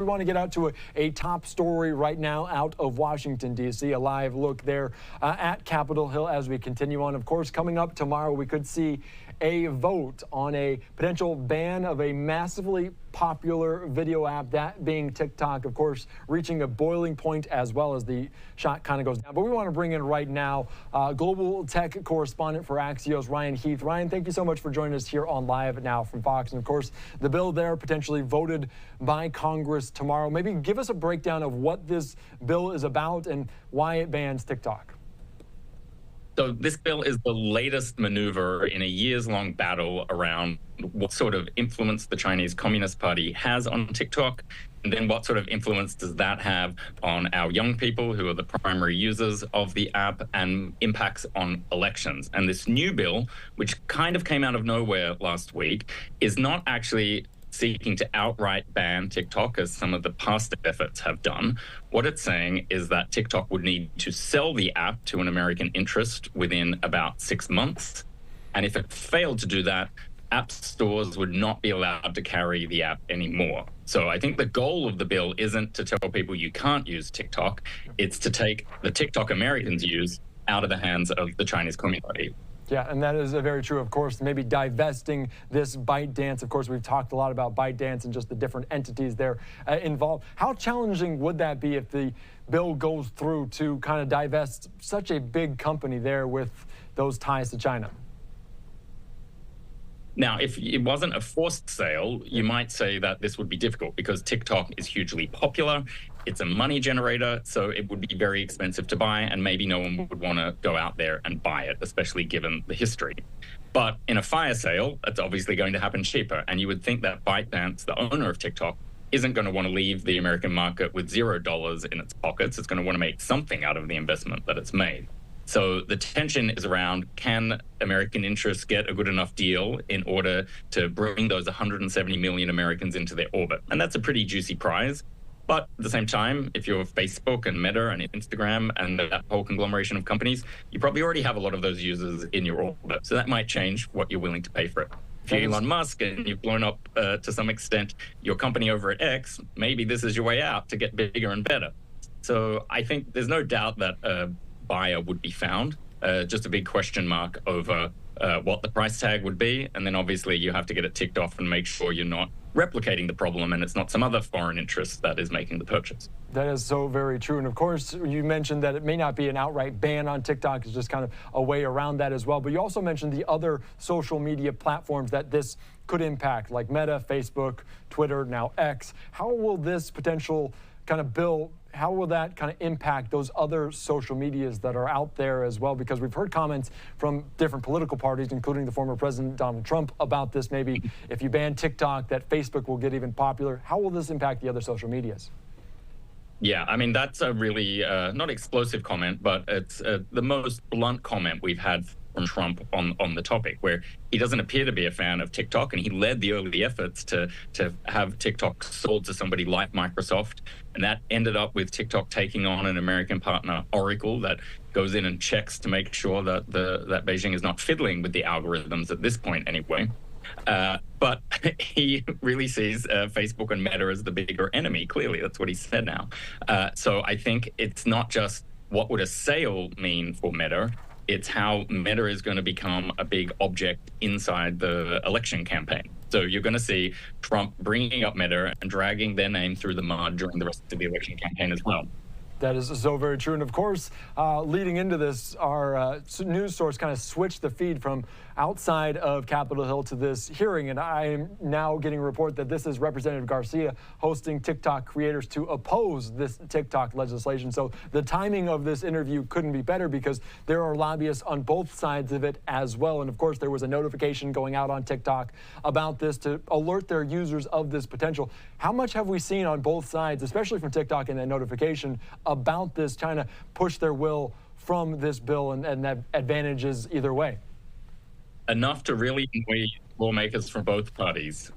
We want to get out to a top story right now out of Washington, D.C., a live look there at Capitol Hill as we continue on. Of course, coming up tomorrow, we could see a vote on a potential ban of a massively popular video app, that being TikTok, of course, reaching a boiling point as well as the shot kind of goes down. But we want to bring in right now global tech correspondent for Axios, Ryan Heath. Ryan, thank you so much for joining us here on Live Now from Fox. And of course, the bill there potentially voted by Congress tomorrow. Maybe give us a breakdown of what this bill is about and why it bans TikTok. So this bill is the latest maneuver in a years-long battle around what sort of influence the Chinese Communist Party has on TikTok, and then what sort of influence does that have on our young people who are the primary users of the app, and impacts on elections. And this new bill, which kind of came out of nowhere last week, is not actually seeking to outright ban TikTok as some of the past efforts have done. What it's saying is that TikTok would need to sell the app to an American interest within about 6 months. And if it failed to do that, app stores would not be allowed to carry the app anymore. So I think the goal of the bill isn't to tell people you can't use TikTok. It's to take the TikTok Americans use out of the hands of the Chinese Communist Party. Yeah, and that is very true, of course, maybe divesting this ByteDance. Of course, we've talked a lot about ByteDance and just the different entities there involved. How challenging would that be if the bill goes through to kind of divest such a big company there with those ties to China? Now, if it wasn't a forced sale, you might say that this would be difficult because TikTok is hugely popular. It's a money generator, so it would be very expensive to buy, and maybe no one would want to go out there and buy it, especially given the history. But in a fire sale, it's obviously going to happen cheaper, and you would think that ByteDance, the owner of TikTok, isn't going to want to leave the American market with $0 in its pockets. It's going to want to make something out of the investment that it's made. So the tension is around, can American interests get a good enough deal in order to bring those 170 million Americans into their orbit? And that's a pretty juicy prize. But at the same time, if you're Facebook and Meta and Instagram and that whole conglomeration of companies, you probably already have a lot of those users in your orbit. So that might change what you're willing to pay for it. If you're Elon Musk and you've blown up to some extent your company over at X, maybe this is your way out to get bigger and better. So I think there's no doubt that a buyer would be found. Just a big question mark over what the price tag would be. And then obviously you have to get it ticked off and make sure you're not replicating the problem and it's not some other foreign interest that is making the purchase. That is so very true. And of course, you mentioned that it may not be an outright ban on TikTok. It's just kind of a way around that as well. But you also mentioned the other social media platforms that this could impact, like Meta, Facebook, Twitter, now X. How will this potential kind of bill, how will that kind of impact those other social medias that are out there as well? Because we've heard comments from different political parties, including the former President Donald Trump, about this. Maybe if you ban TikTok, that Facebook will get even popular. How will this impact the other social medias? Yeah, I mean, that's a really not explosive comment, but it's the most blunt comment we've had from Trump on the topic, where he doesn't appear to be a fan of TikTok, and he led the early efforts to have TikTok sold to somebody like Microsoft, and that ended up with TikTok taking on an American partner, Oracle, that goes in and checks to make sure that that Beijing is not fiddling with the algorithms at this point anyway. But he really sees Facebook and Meta as the bigger enemy. Clearly, that's what he said now. So I think it's not just what would a sale mean for Meta, it's how Meta is going to become a big object inside the election campaign. So you're going to see Trump bringing up Meta and dragging their name through the mud during the rest of the election campaign as well. That is so very true. And of course, leading into this, our news source kind of switched the feed from outside of Capitol Hill to this hearing. And I am now getting a report that this is Representative Garcia hosting TikTok creators to oppose this TikTok legislation. So the timing of this interview couldn't be better because there are lobbyists on both sides of it as well. And of course, there was a notification going out on TikTok about this to alert their users of this potential. How much have we seen on both sides, especially from TikTok and that notification, about this, trying to push their will from this bill and that advantages either way? Enough to really annoy lawmakers from both parties.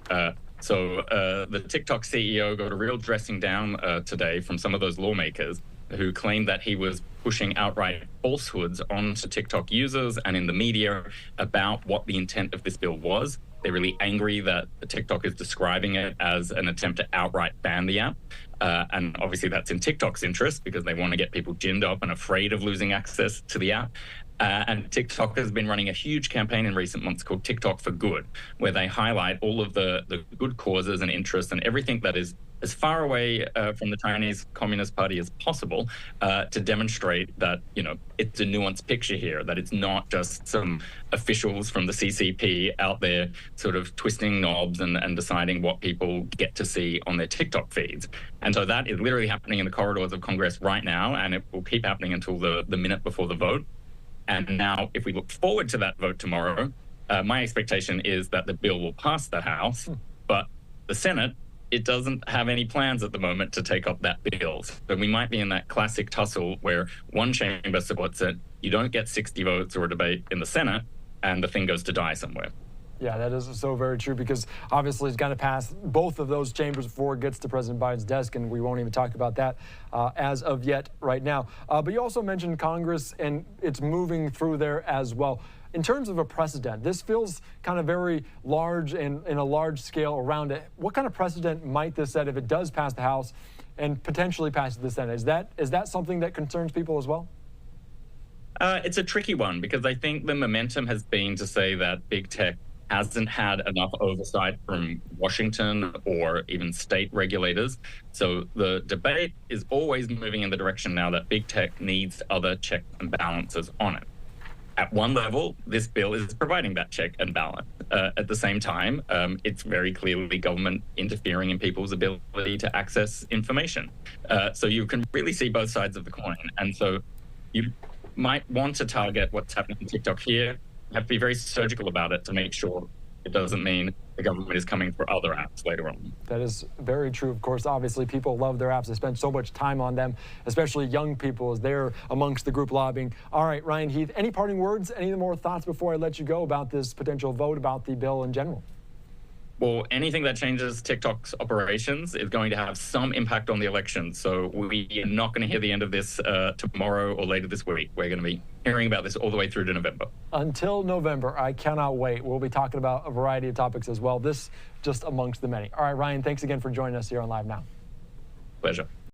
So the TikTok CEO got a real dressing down today from some of those lawmakers who claimed that he was pushing outright falsehoods onto TikTok users and in the media about what the intent of this bill was. They're really angry that TikTok is describing it as an attempt to outright ban the app. And obviously that's in TikTok's interest because they want to get people ginned up and afraid of losing access to the app. And TikTok has been running a huge campaign in recent months called TikTok for Good, where they highlight all of the good causes and interests and everything that is as far away from the Chinese Communist Party as possible to demonstrate that, it's a nuanced picture here, that it's not just some officials from the CCP out there sort of twisting knobs and deciding what people get to see on their TikTok feeds. And so that is literally happening in the corridors of Congress right now, and it will keep happening until the minute before the vote. And now, if we look forward to that vote tomorrow, my expectation is that the bill will pass the House, but the Senate, it doesn't have any plans at the moment to take up that bill. So we might be in that classic tussle where one chamber supports it, you don't get 60 votes or a debate in the Senate, and the thing goes to die somewhere. Yeah, that is so very true because obviously it's got to pass both of those chambers before it gets to President Biden's desk, and we won't even talk about that as of yet right now. But you also mentioned Congress, and it's moving through there as well. In terms of a precedent, this feels kind of very large and in a large scale around it. What kind of precedent might this set if it does pass the House and potentially passes the Senate? Is that something that concerns people as well? It's a tricky one because I think the momentum has been to say that big tech hasn't had enough oversight from Washington or even state regulators. So the debate is always moving in the direction now that big tech needs other checks and balances on it. At one level, this bill is providing that check and balance. At the same time, it's very clearly government interfering in people's ability to access information. So you can really see both sides of the coin. And so you might want to target what's happening in TikTok here, have to be very surgical about it to make sure it doesn't mean the government is coming for other apps later on. That is very true. Of course, obviously, people love their apps. They spend so much time on them, especially young people, as they're amongst the group lobbying. All right, Ryan Heath, any parting words, any more thoughts before I let you go about this potential vote about the bill in general? Well, anything that changes TikTok's operations is going to have some impact on the election. So we are not going to hear the end of this tomorrow or later this week. We're going to be hearing about this all the way through to November. Until November, I cannot wait. We'll be talking about a variety of topics as well. This just amongst the many. All right, Ryan, thanks again for joining us here on Live Now. Pleasure.